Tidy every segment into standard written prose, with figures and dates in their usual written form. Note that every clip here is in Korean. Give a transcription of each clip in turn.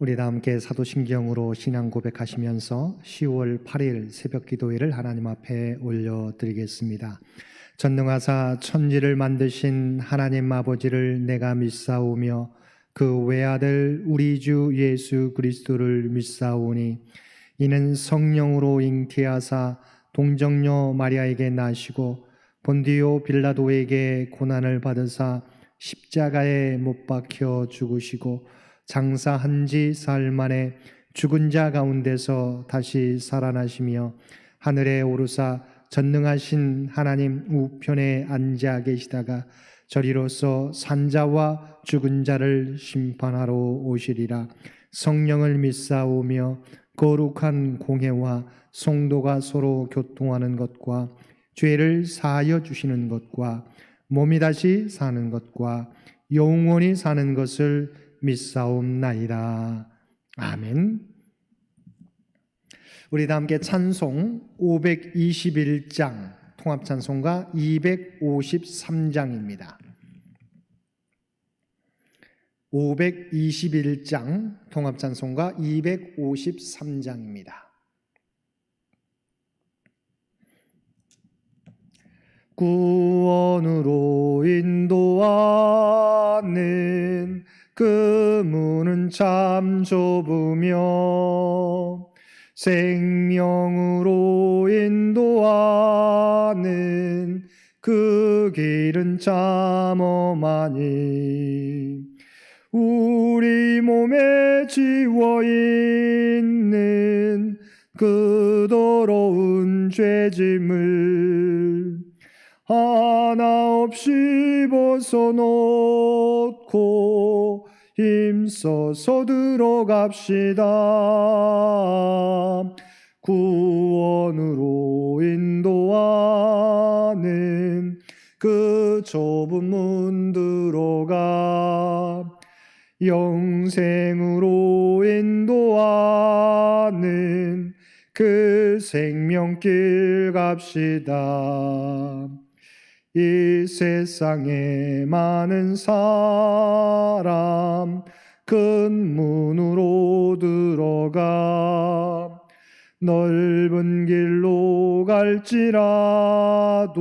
우리 다 함께 사도신경으로 신앙 고백하시면서 10월 8일 새벽 기도회를 하나님 앞에 올려드리겠습니다. 전능하사 천지를 만드신 하나님 아버지를 내가 믿사오며 그 외아들 우리 주 예수 그리스도를 믿사오니 이는 성령으로 잉태하사 동정녀 마리아에게 나시고 본디오 빌라도에게 고난을 받으사 십자가에 못 박혀 죽으시고 장사한 지 사흘 만에 죽은 자 가운데서 다시 살아나시며 하늘에 오르사 전능하신 하나님 우편에 앉아 계시다가 저리로서 산자와 죽은 자를 심판하러 오시리라. 성령을 믿사오며 거룩한 공회와 성도가 서로 교통하는 것과 죄를 사하여 주시는 것과 몸이 다시 사는 것과 영원히 사는 것을 믿사옵나이다. 아멘. 우리 다 함께 찬송 521장 통합찬송가 253장입니다. 521장 통합찬송가 253장입니다. 구원으로 인도하는 그 문은 참 좁으며 생명으로 인도하는 그 길은 참 험하니 우리 몸에 지워있는 그 더러운 죄짐을 하나 없이 벗어놓고 힘써서 들어갑시다. 구원으로 인도하는 그 좁은 문 들어가 영생으로 인도하는 그 생명길 갑시다. 이 세상에 많은 사람 큰 문으로 들어가 넓은 길로 갈지라도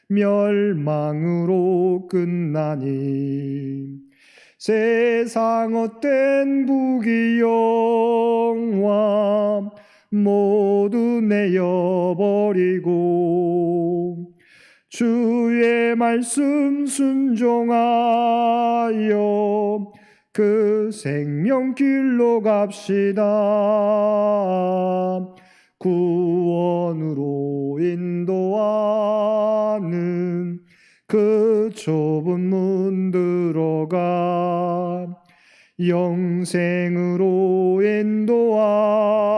멸망으로 끝나니 세상 헛된 부귀영화 모두 내어버리고 주의 말씀 순종하여 그 생명길로 갑시다. 구원으로 인도하는 그 좁은 문 들어가 영생으로 인도하는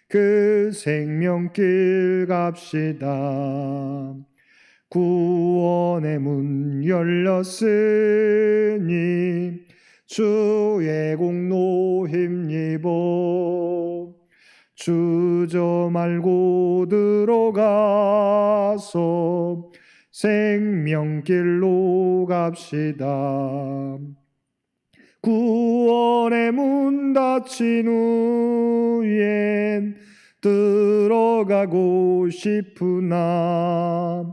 그 생명길 갑시다. 구원의 문 열렸으니 주의 공로 힘입어 주저 말고 들어가서 생명길로 갑시다. 구원의 문 닫힌 후엔 들어가고 싶으나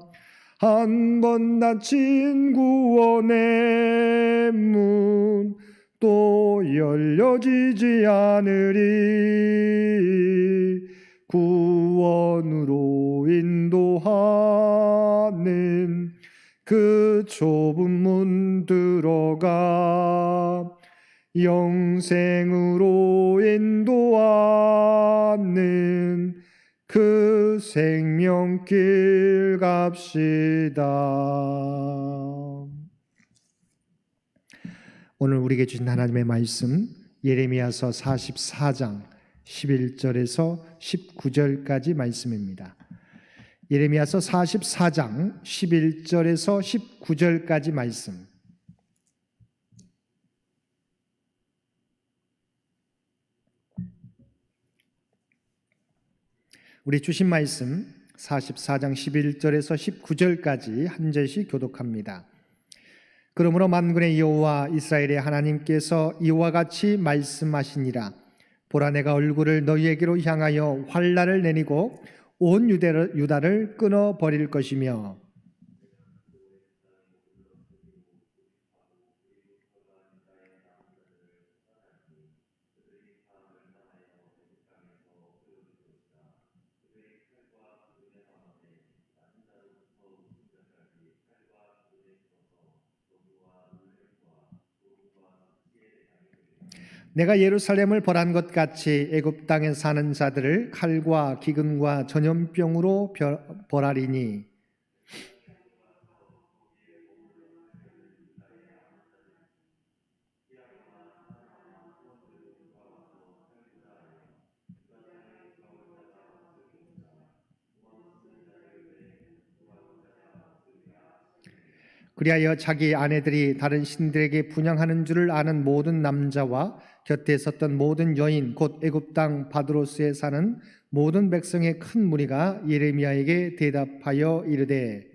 한 번 닫힌 구원의 문 또 열려지지 않으리. 구원으로 인도하는 그 좁은 문 들어가 영생으로 인도하는 그 생명길 갑시다. 오늘 우리에게 주신 하나님의 말씀 예레미야서 44장 11절에서 19절까지 말씀입니다. 예레미야서 44장 11절에서 19절까지 말씀. 우리 주신 말씀 44장 11절에서 19절까지 한 절씩 교독합니다. 그러므로 만군의 여호와 이스라엘의 하나님께서 이와 같이 말씀하시니라. 보라, 내가 얼굴을 너희에게로 향하여 환난을 내리고 온 유다를 끊어버릴 것이며 내가 예루살렘을 벌한 것 같이 애굽 땅에 사는 자들을 칼과 기근과 전염병으로 벌하리니 그리하여 자기 아내들이 다른 신들에게 분향하는 줄을 아는 모든 남자와 곁에 섰던 모든 여인 곧 애굽 땅 바드로스에 사는 모든 백성의 큰 무리가 예레미야에게 대답하여 이르되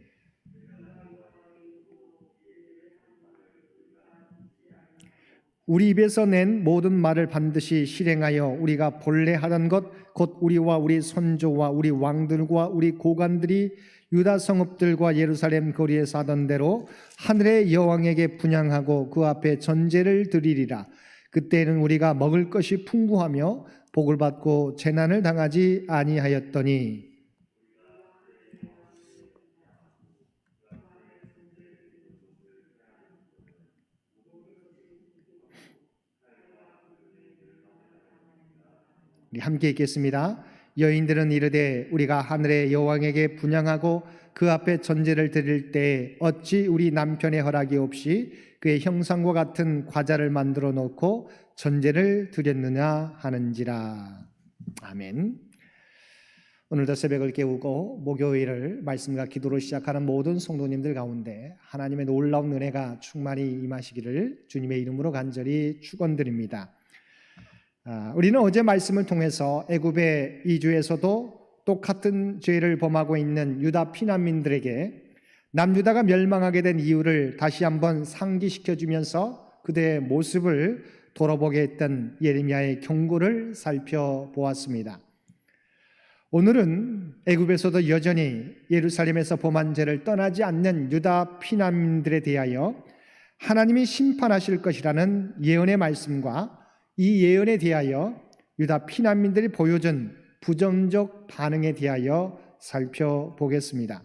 우리 입에서 낸 모든 말을 반드시 실행하여 우리가 본래 하던 것 곧 우리와 우리 선조와 우리 왕들과 우리 고관들이 유다 성읍들과 예루살렘 거리에서 하던 대로 하늘의 여왕에게 분향하고 그 앞에 전제를 드리리라. 그때에는 우리가 먹을 것이 풍부하며 복을 받고 재난을 당하지 아니하였더니 우리 함께 읽겠습니다. 여인들은 이르되 우리가 하늘의 여왕에게 분향하고 그 앞에 전제를 드릴 때 어찌 우리 남편의 허락이 없이 그의 형상과 같은 과자를 만들어 놓고 전제를 드렸느냐 하는지라. 아멘. 오늘도 새벽을 깨우고 목요일을 말씀과 기도로 시작하는 모든 성도님들 가운데 하나님의 놀라운 은혜가 충만히 임하시기를 주님의 이름으로 간절히 축원드립니다. 우리는 어제 말씀을 통해서 애굽의 이주에서도 똑같은 죄를 범하고 있는 유다 피난민들에게 남유다가 멸망하게 된 이유를 다시 한번 상기시켜 주면서 그들의 모습을 돌아보게 했던 예레미야의 경고를 살펴보았습니다. 오늘은 애굽에서도 여전히 예루살렘에서 범한 죄를 떠나지 않는 유다 피난민들에 대하여 하나님이 심판하실 것이라는 예언의 말씀과 이 예언에 대하여 유다 피난민들이 보여준 부정적 반응에 대하여 살펴보겠습니다.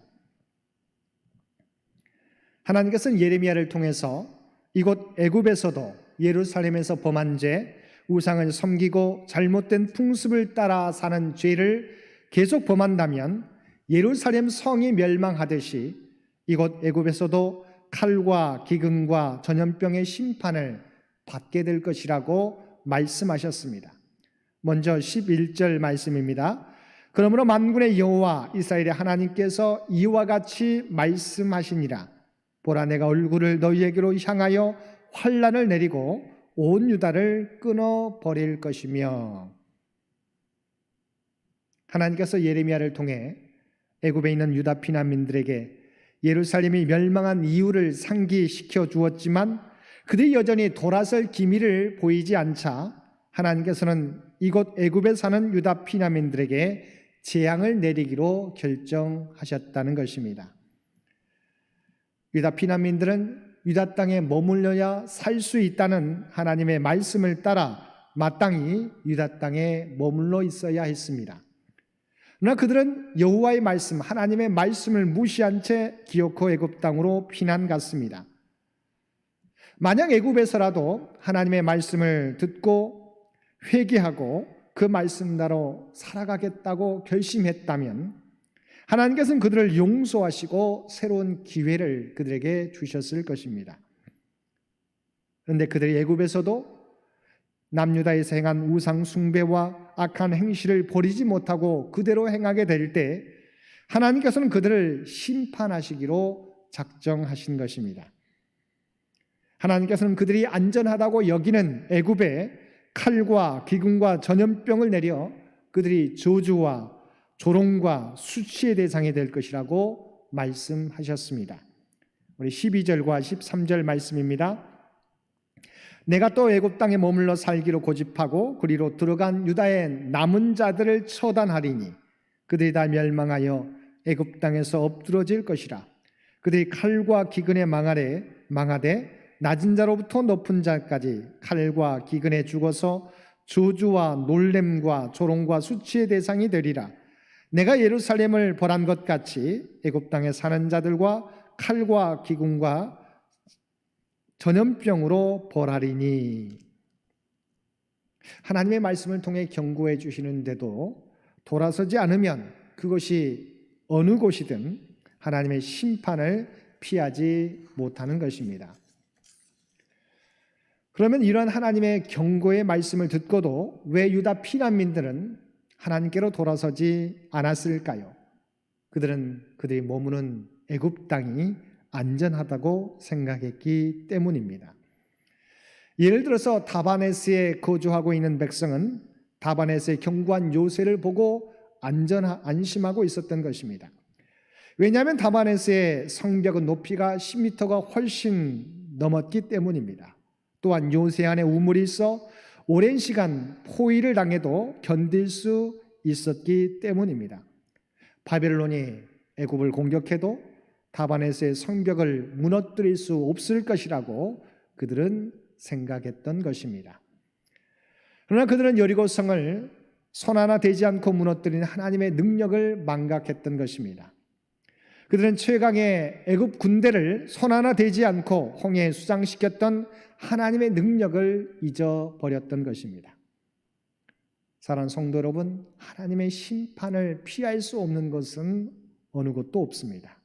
하나님께서는 예레미야를 통해서 이곳 애굽에서도 예루살렘에서 범한 죄, 우상을 섬기고 잘못된 풍습을 따라 사는 죄를 계속 범한다면 예루살렘 성이 멸망하듯이 이곳 애굽에서도 칼과 기근과 전염병의 심판을 받게 될 것이라고 말씀하셨습니다. 먼저 11절 말씀입니다. 그러므로 만군의 여호와 이스라엘의 하나님께서 이와 같이 말씀하시니라. 보라, 내가 얼굴을 너희에게로 향하여 환난을 내리고 온 유다를 끊어버릴 것이며. 하나님께서 예레미야를 통해 애굽에 있는 유다 피난민들에게 예루살렘이 멸망한 이유를 상기시켜 주었지만 그들이 여전히 돌아설 기미를 보이지 않자 하나님께서는 이곳 애굽에 사는 유다 피난민들에게 재앙을 내리기로 결정하셨다는 것입니다. 유다 피난민들은 유다 땅에 머물러야 살 수 있다는 하나님의 말씀을 따라 마땅히 유다 땅에 머물러 있어야 했습니다. 그러나 그들은 여호와의 말씀, 하나님의 말씀을 무시한 채 기어코 애굽 땅으로 피난 갔습니다. 만약 애굽에서라도 하나님의 말씀을 듣고 회개하고 그 말씀대로 살아가겠다고 결심했다면 하나님께서는 그들을 용서하시고 새로운 기회를 그들에게 주셨을 것입니다. 그런데 그들이 애굽에서도 남유다에서 행한 우상 숭배와 악한 행실을 버리지 못하고 그대로 행하게 될 때 하나님께서는 그들을 심판하시기로 작정하신 것입니다. 하나님께서는 그들이 안전하다고 여기는 애굽에 칼과 기근과 전염병을 내려 그들이 저주와 조롱과 수치의 대상이 될 것이라고 말씀하셨습니다. 우리 12절과 13절 말씀입니다. 내가 또 애굽 땅에 머물러 살기로 고집하고 그리로 들어간 유다의 남은 자들을 처단하리니 그들이 다 멸망하여 애굽 땅에서 엎드러질 것이라. 그들이 칼과 기근에 망하되 낮은 자로부터 높은 자까지 칼과 기근에 죽어서 저주와 놀램과 조롱과 수치의 대상이 되리라. 내가 예루살렘을 벌한 것 같이 애굽 땅에 사는 자들과 칼과 기근과 전염병으로 벌하리니. 하나님의 말씀을 통해 경고해 주시는데도 돌아서지 않으면 그것이 어느 곳이든 하나님의 심판을 피하지 못하는 것입니다. 그러면 이런 하나님의 경고의 말씀을 듣고도 왜 유다 피난민들은 하나님께로 돌아서지 않았을까요? 그들은 그들이 머무는 애굽 땅이 안전하다고 생각했기 때문입니다. 예를 들어서 다바네스에 거주하고 있는 백성은 다바네스의 견고한 요새를 보고 안심하고 있었던 것입니다. 왜냐하면 다바네스의 성벽은 높이가 10m가 훨씬 넘었기 때문입니다. 또한 요새 안에 우물이 있어 오랜 시간 포위를 당해도 견딜 수 있었기 때문입니다. 바벨론이 애굽을 공격해도 다바네스의 성벽을 무너뜨릴 수 없을 것이라고 그들은 생각했던 것입니다. 그러나 그들은 여리고성을 손 하나 대지 않고 무너뜨린 하나님의 능력을 망각했던 것입니다. 그들은 최강의 애굽 군대를 손 하나 대지 않고 홍해에 수장시켰던 하나님의 능력을 잊어버렸던 것입니다. 사랑하는 성도 여러분, 하나님의 심판을 피할 수 없는 것은 어느 곳도 없습니다.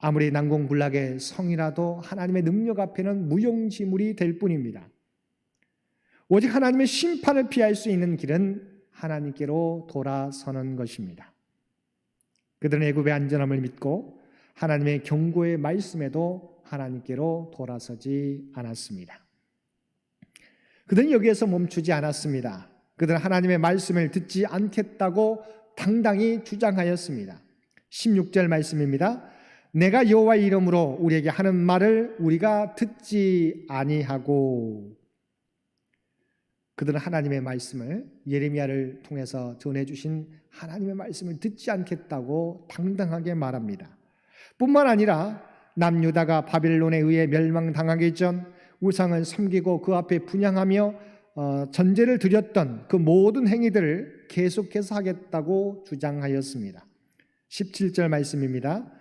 아무리 난공불락의 성이라도 하나님의 능력 앞에는 무용지물이 될 뿐입니다. 오직 하나님의 심판을 피할 수 있는 길은 하나님께로 돌아서는 것입니다. 그들은 애굽의 안전함을 믿고 하나님의 경고의 말씀에도 하나님께로 돌아서지 않았습니다. 그들은 여기에서 멈추지 않았습니다. 그들은 하나님의 말씀을 듣지 않겠다고 당당히 주장하였습니다. 16절 말씀입니다. 내가 여호와의 이름으로 우리에게 하는 말을 우리가 듣지 아니하고. 그들은 하나님의 말씀을 예레미야를 통해서 전해주신 하나님의 말씀을 듣지 않겠다고 당당하게 말합니다. 뿐만 아니라 남유다가 바벨론에 의해 멸망당하기 전 우상을 섬기고 그 앞에 분향하며 전제를 드렸던 그 모든 행위들을 계속해서 하겠다고 주장하였습니다. 17절 말씀입니다.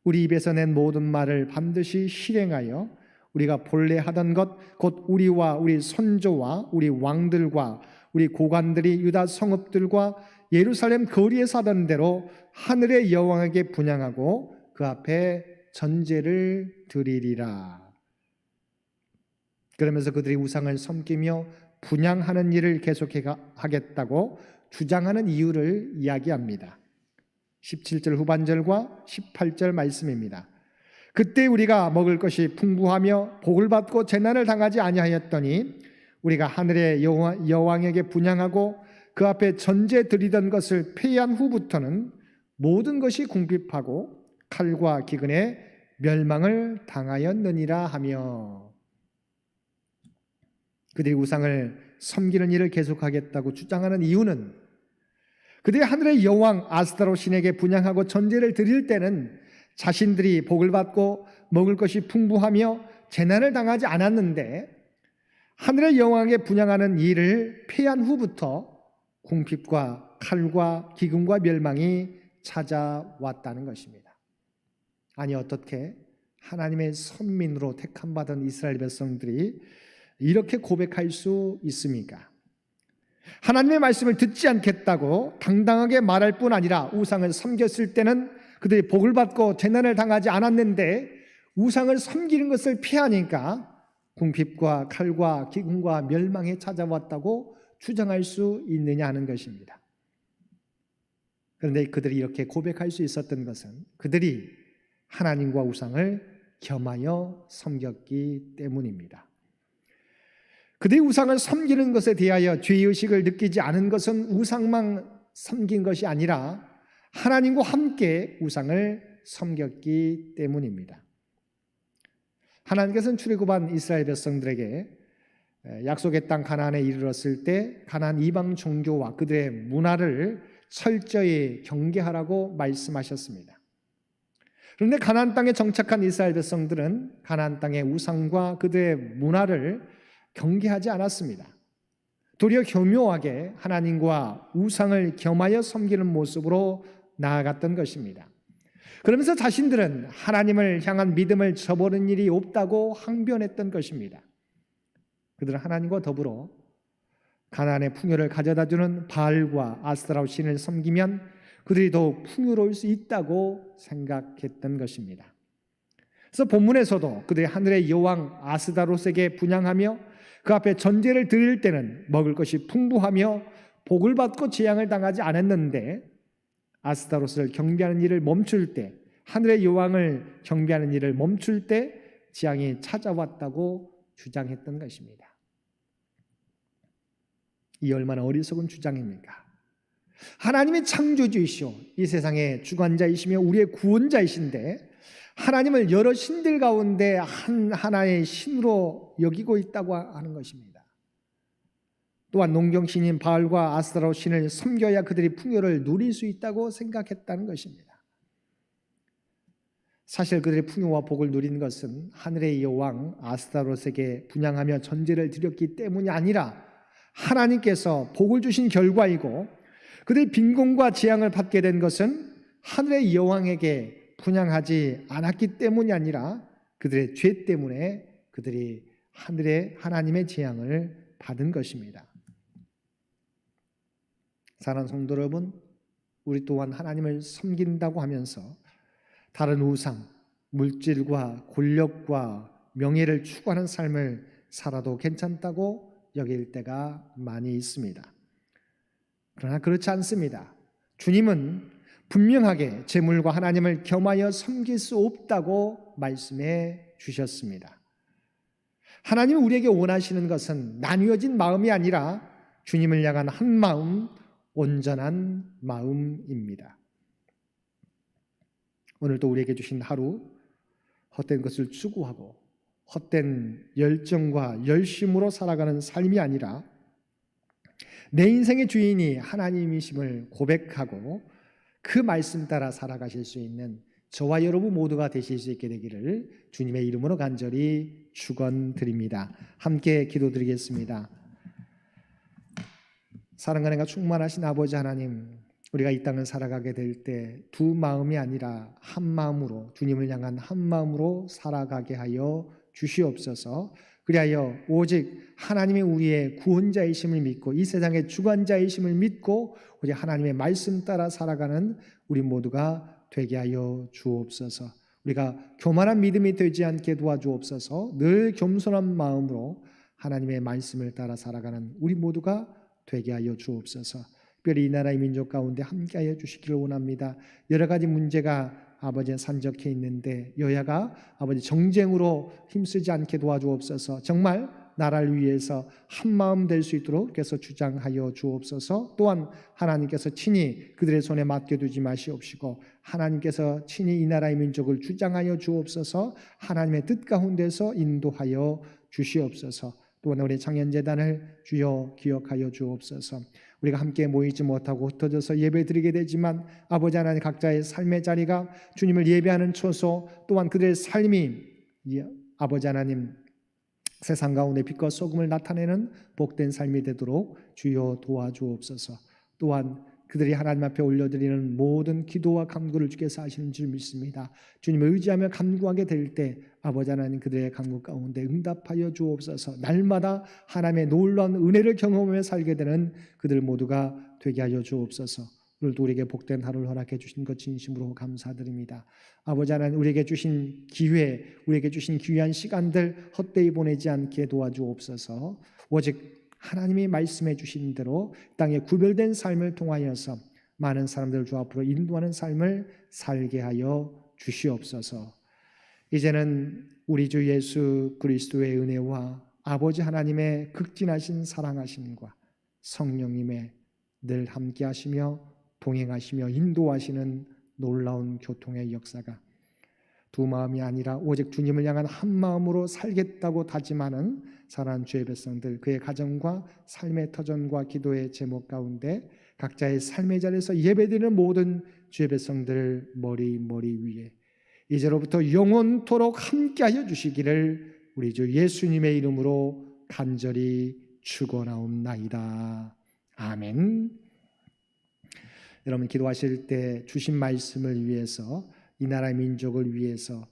우리 입에서 낸 모든 말을 반드시 실행하여 우리가 본래 하던 것 곧 우리와 우리 선조와 우리 왕들과 우리 고관들이 유다 성읍들과 예루살렘 거리에서 하던 대로 하늘의 여왕에게 분향하고 그 앞에 전제를 드리리라. 그러면서 그들이 우상을 섬기며 분향하는 일을 계속해 하겠다고 주장하는 이유를 이야기합니다. 17절 후반절과 18절 말씀입니다. 그때 우리가 먹을 것이 풍부하며 복을 받고 재난을 당하지 아니하였더니 우리가 하늘의 여왕에게 분향하고 그 앞에 전제 드리던 것을 폐한 후부터는 모든 것이 궁핍하고 칼과 기근에 멸망을 당하였느니라 하며, 그들이 우상을 섬기는 일을 계속하겠다고 주장하는 이유는 그들이 하늘의 여왕 아스타로 신에게 분향하고 전제를 드릴 때는 자신들이 복을 받고 먹을 것이 풍부하며 재난을 당하지 않았는데 하늘의 여왕에게 분향하는 일을 폐한 후부터 궁핍과 칼과 기근과 멸망이 찾아왔다는 것입니다. 아니, 어떻게 하나님의 선민으로 택함받은 이스라엘 백성들이 이렇게 고백할 수 있습니까? 하나님의 말씀을 듣지 않겠다고 당당하게 말할 뿐 아니라 우상을 섬겼을 때는 그들이 복을 받고 재난을 당하지 않았는데 우상을 섬기는 것을 피하니까 궁핍과 칼과 기근과 멸망이 찾아왔다고 주장할 수 있느냐 하는 것입니다. 그런데 그들이 이렇게 고백할 수 있었던 것은 그들이 하나님과 우상을 겸하여 섬겼기 때문입니다. 그들이 우상을 섬기는 것에 대하여 죄의식을 느끼지 않은 것은 우상만 섬긴 것이 아니라 하나님과 함께 우상을 섬겼기 때문입니다. 하나님께서는 출애굽한 이스라엘 백성들에게 약속의 땅 가나안에 이르렀을 때 가나안 이방 종교와 그들의 문화를 철저히 경계하라고 말씀하셨습니다. 그런데 가나안 땅에 정착한 이스라엘 백성들은 가나안 땅의 우상과 그들의 문화를 경계하지 않았습니다. 도리어 교묘하게 하나님과 우상을 겸하여 섬기는 모습으로 나아갔던 것입니다. 그러면서 자신들은 하나님을 향한 믿음을 저버린 일이 없다고 항변했던 것입니다. 그들은 하나님과 더불어 가나안의 풍요를 가져다주는 바알과 아스타로 신을 섬기면 그들이 더욱 풍요로울 수 있다고 생각했던 것입니다. 그래서 본문에서도 그들이 하늘의 여왕 아스다롯에게 분향하며 그 앞에 전제를 드릴 때는 먹을 것이 풍부하며 복을 받고 재앙을 당하지 않았는데 아스타롯을 경배하는 일을 멈출 때, 하늘의 여왕을 경배하는 일을 멈출 때 재앙이 찾아왔다고 주장했던 것입니다. 이 얼마나 어리석은 주장입니까? 하나님의 창조주이시오, 이 세상의 주관자이시며 우리의 구원자이신데 하나님을 여러 신들 가운데 하나의 신으로 여기고 있다고 하는 것입니다. 또한 농경신인 바알과 아스타로 신을 섬겨야 그들이 풍요를 누릴 수 있다고 생각했다는 것입니다. 사실 그들의 풍요와 복을 누린 것은 하늘의 여왕 아스타롯에게 분향하며 전제를 드렸기 때문이 아니라 하나님께서 복을 주신 결과이고, 그들의 빈곤과 재앙을 받게 된 것은 하늘의 여왕에게 분향하지 않았기 때문이 아니라 그들의 죄 때문에 그들이 하나님의 재앙을 받은 것입니다. 사랑하는 성도 여러분, 우리 또한 하나님을 섬긴다고 하면서 다른 우상, 물질과 권력과 명예를 추구하는 삶을 살아도 괜찮다고 여길 때가 많이 있습니다. 그러나 그렇지 않습니다. 주님은 분명하게 재물과 하나님을 겸하여 섬길 수 없다고 말씀해 주셨습니다. 하나님이 우리에게 원하시는 것은 나뉘어진 마음이 아니라 주님을 향한 한 마음, 온전한 마음입니다. 오늘도 우리에게 주신 하루, 헛된 것을 추구하고 헛된 열정과 열심으로 살아가는 삶이 아니라 내 인생의 주인이 하나님이심을 고백하고 그 말씀 따라 살아가실 수 있는 저와 여러분 모두가 되실 수 있게 되기를 주님의 이름으로 간절히 축원드립니다. 함께 기도드리겠습니다. 사랑과 은혜가 충만하신 아버지 하나님, 우리가 이 땅을 살아가게 될 때 두 마음이 아니라 한 마음으로, 주님을 향한 한 마음으로 살아가게 하여 주시옵소서. 그리하여 오직 하나님의 우리의 구원자이심을 믿고 이 세상의 주관자이심을 믿고 오직 하나님의 말씀 따라 살아가는 우리 모두가 되게 하여 주옵소서. 우리가 교만한 믿음이 되지 않게 도와주옵소서. 늘 겸손한 마음으로 하나님의 말씀을 따라 살아가는 우리 모두가 되게 하여 주옵소서. 특별히 이 나라의 민족 가운데 함께하여 주시기를 원합니다. 여러 가지 문제가 아버지 산적해 있는데 여야가 아버지 정쟁으로 힘쓰지 않게 도와주옵소서. 정말 나라를 위해서 한마음 될 수 있도록 계속 주장하여 주옵소서. 또한 하나님께서 친히 그들의 손에 맡겨두지 마시옵시고 하나님께서 친히 이 나라의 민족을 주장하여 주옵소서. 하나님의 뜻 가운데서 인도하여 주시옵소서. 또한 우리 창현재단을 주여 기억하여 주옵소서. 우리가 함께 모이지 못하고 흩어져서 예배드리게 되지만 아버지 하나님 각자의 삶의 자리가 주님을 예배하는 초소, 또한 그들의 삶이 아버지 하나님 세상 가운데 빛과 소금을 나타내는 복된 삶이 되도록 주여 도와주옵소서. 또한 그들이 하나님 앞에 올려드리는 모든 기도와 간구를 주께서 하시는 줄 믿습니다. 주님을 의지하며 간구하게 될 때 아버지 하나님 그들의 간구 가운데 응답하여 주옵소서. 날마다 하나님의 놀라운 은혜를 경험하며 살게 되는 그들 모두가 되게 하여 주옵소서. 오늘도 우리에게 복된 하루를 허락해 주신 것 진심으로 감사드립니다. 아버지 하나님, 우리에게 주신 기회, 우리에게 주신 귀한 시간들 헛되이 보내지 않게 도와주옵소서. 오직 하나님이 말씀해 주신 대로 땅에 구별된 삶을 통하여서 많은 사람들을 주 앞으로 인도하는 삶을 살게 하여 주시옵소서. 이제는 우리 주 예수 그리스도의 은혜와 아버지 하나님의 극진하신 사랑하심과 성령님의 늘 함께 하시며 동행하시며 인도하시는 놀라운 교통의 역사가 두 마음이 아니라 오직 주님을 향한 한 마음으로 살겠다고 다짐하는 사랑하는 주의 백성들, 그의 가정과 삶의 터전과 기도의 제목 가운데 각자의 삶의 자리에서 예배드리는 모든 주의 백성들 머리 위에 이제로부터 영원토록 함께하여 주시기를 우리 주 예수님의 이름으로 간절히 축원하옵나이다. 아멘. 여러분 기도하실 때 주신 말씀을 위해서, 이 나라의 민족을 위해서,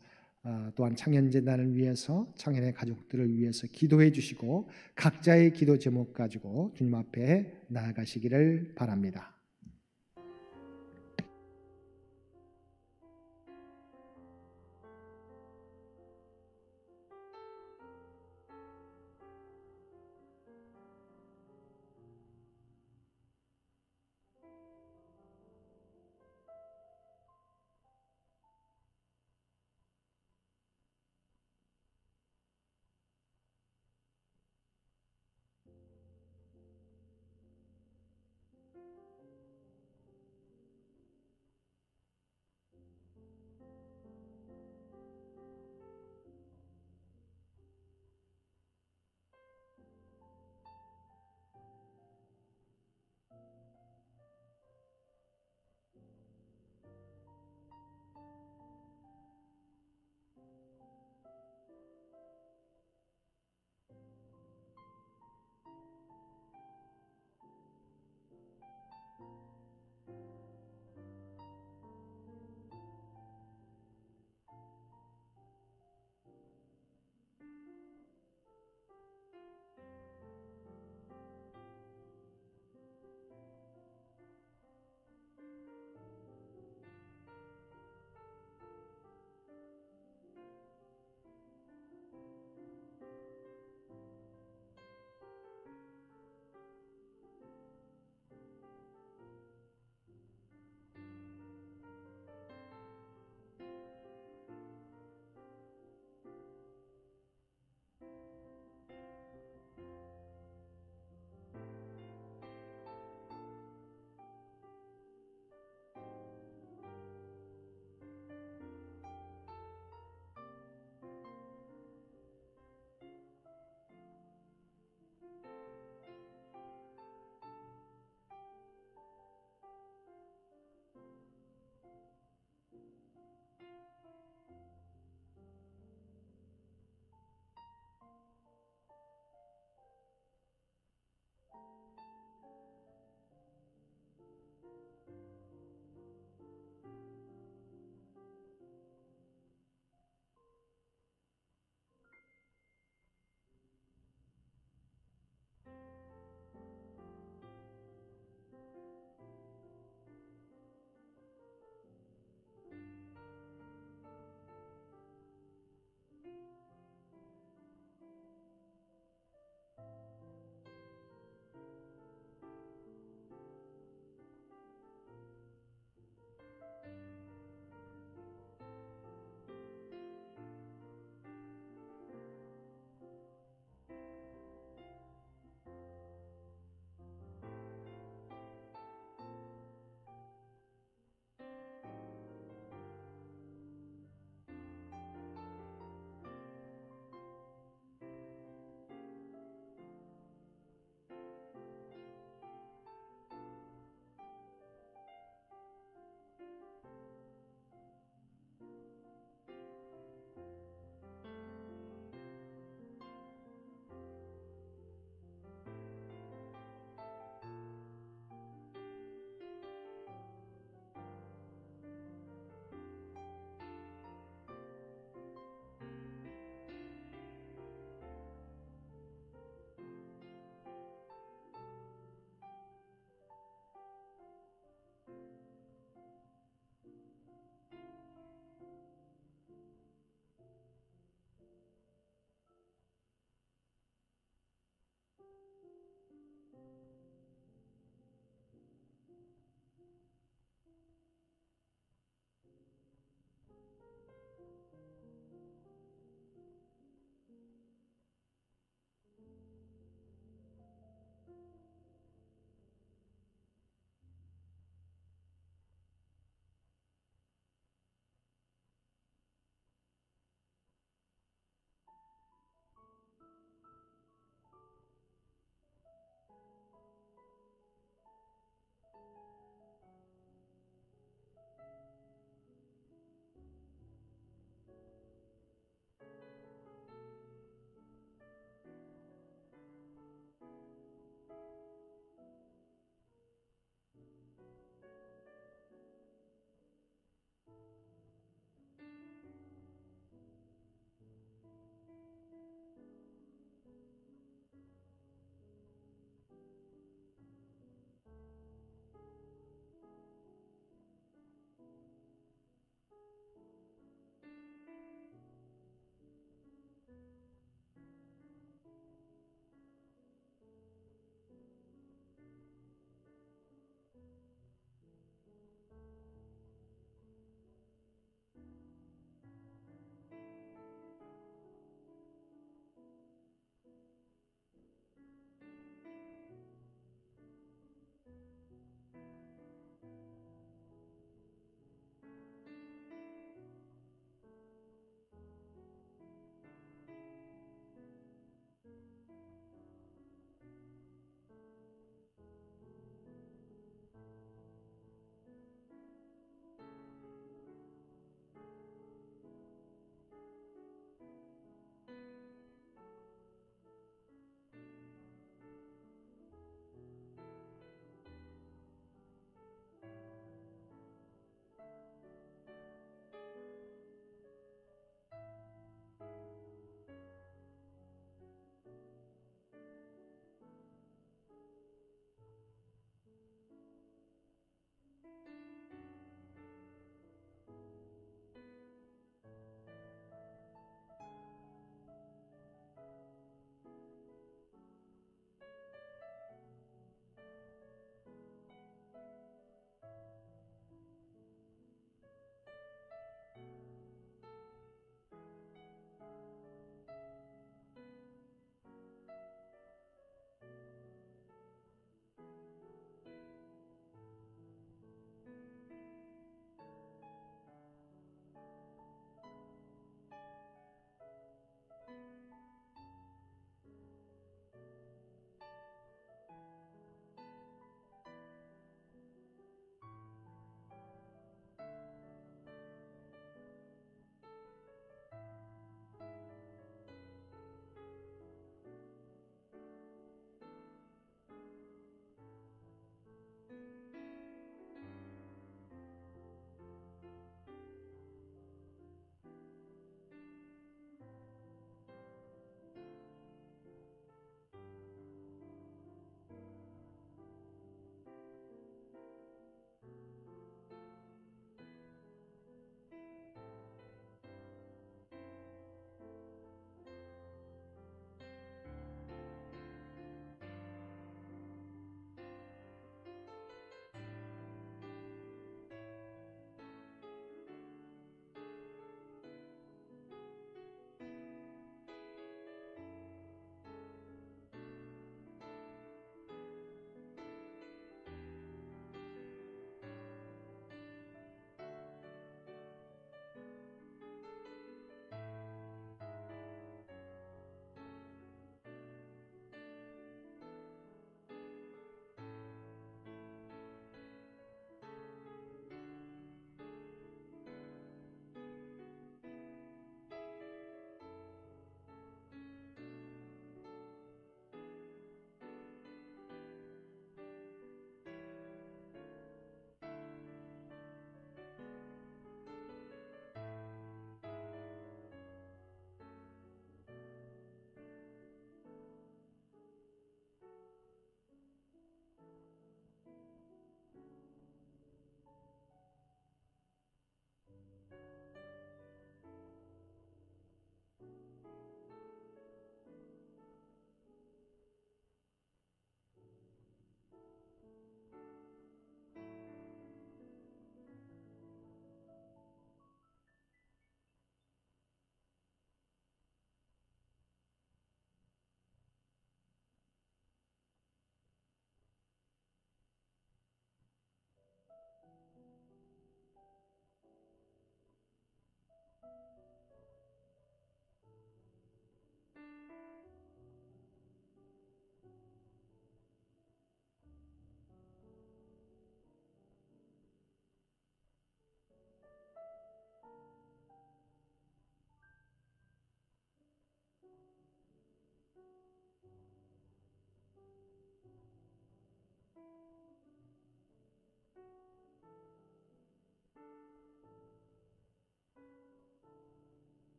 또한 창현재단을 위해서, 창현의 가족들을 위해서 기도해 주시고 각자의 기도 제목 가지고 주님 앞에 나아가시기를 바랍니다.